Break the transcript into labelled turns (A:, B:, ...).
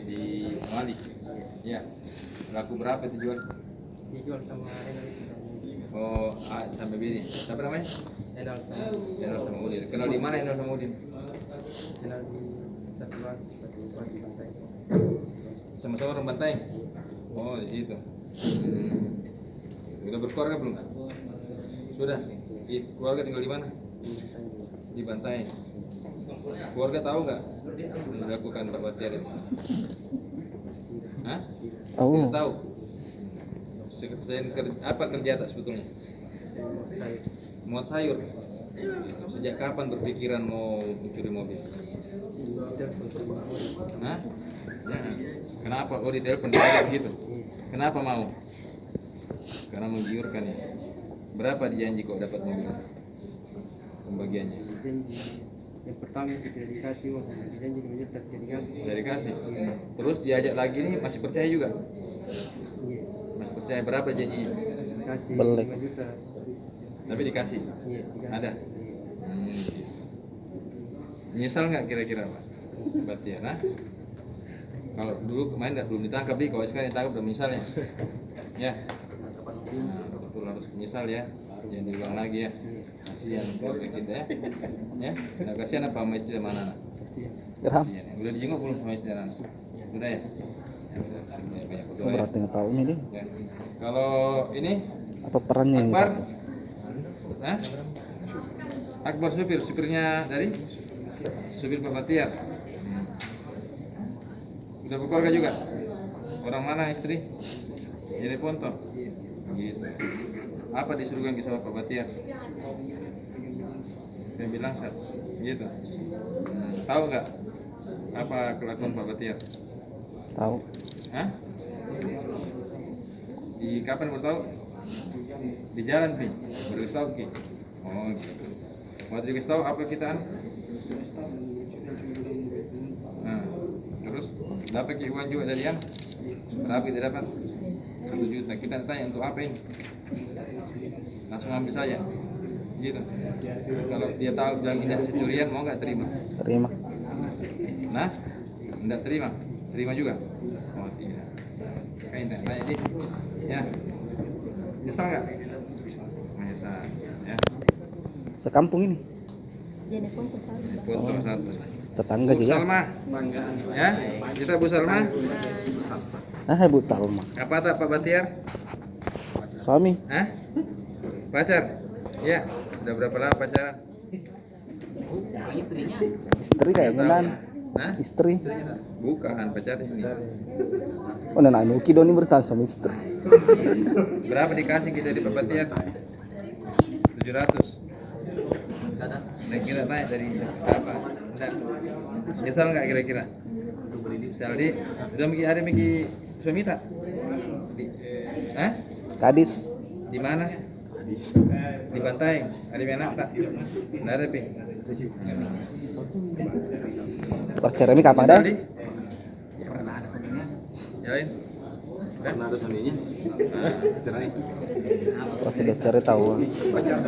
A: Di Mali. Ya. Laku berapa dijual?
B: Dijual sama Enol.
A: Oh, A sampai B. Siapa namanya?
B: Enol
A: Sama Udin. Kenal di mana Enol sama Udin?
B: Enol di satu pantai.
A: Sama-sama orang Bantai. Oh, itu. Udah berkeluarga belum? Sudah. Keluarga tinggal di mana? Di Bantai. Keluarga tahu nggak dilakukan Pak Batiar itu? Hah? Tidak tahu. Apa kerja tak sebetulnya? Muat sayur. Sejak kapan berpikiran mau mencuri mobil? Hah? Jangan. Kenapa? Oh, ditelepon dia begitu. Kenapa mau? Karena menggiurkan ya. Berapa dijanji kok dapat mobil? Pembagiannya?
B: Yang pertama tidak dikasih uang, dijanji tidak dikasih.
A: Tidak dikasih. Terus diajak lagi nih, masih percaya juga? Masih percaya. Berapa janjinya?
B: Dikasih 5 juta.
A: Tapi dikasih?
B: Iya, dikasih.
A: Ada? Menyesal nggak kira-kira Pak Batiar? Nah, kalau dulu kemarin belum ditangkap nih, kalau sekarang ditangkap udah menyesal ya? Ya, betul harus menyesal ya, jangan diulang lagi ya. Kasihan keluarga kita ya. Ya, nah, kasihan apa sama istri sama anak?
C: Geram.
A: Udah dijenguk belum sama istri dan anak? Sudah ya? Ya, udah, banyak berdoa ya.
C: Berarti nggak tahu ini dia.
A: Ya. Kalau ini
C: Apa perannya ini
A: Akbar,
C: satu?
A: nah, Akbar supirnya dari supir Pak Batiar. Udah berkeluarga juga? Orang mana istri? Jadi Ponto. Gitu. Apa disuruhkan ke sama Pak Batiar? Saya bilang Sat. Gitu. Tahu nggak apa kelakuan Pak Batiar?
C: Tahu.
A: Hah? Di kapan baru tahu? Di jalan Pi. Baru dikasih tahu Ki. Oh gitu. Waktu dikasih tahu apa kitaan? Nah, terus dapat Ki uang juga dari yang berapa kita dapat? 1 juta. Kita tanya untuk apa ini? Langsung ambil saja. Gitu. Kalau dia tahu bilang ini hasil curian, mau nggak terima?
C: Terima.
A: Nah, enggak terima. Terima juga? Oh tidak. Kayak tanya sih. Ya. Nyesal nggak? Nyesal. Ya.
C: Sekampung ini.
A: Foto satu.
C: Tetangga
A: Bu
C: juga.
A: Salma. Ya. Kita Bu Salma.
C: Bu Salma.
A: Apa tak Pak Batiar?
C: Suami.
A: Hah? Pacar? Ya. Sudah berapa lama pacaran?
C: Istri kayak ngelan.
A: Hah?
C: Istri.
A: Bukan pacarnya ini.
C: Oh, nah Nuki Doni bertahan sama istri.
A: Berapa dikasih kita di Pak Batiar? 700. Nah, kira tanya dari apa? Enggak. Nyesal nggak kira-kira? Saldi, sudah ada pergi suami tak? Hah?
C: Kadis.
A: Di mana? Di Bantai. Ada yang anak tak? Nggak ada pi.
C: Perceraian kapan ada?
A: Saldi? Ya pernah ada suaminya. Yain. Pernah ada suaminya. Cerai.
C: Pas sudah cari tahu.
A: Pacar.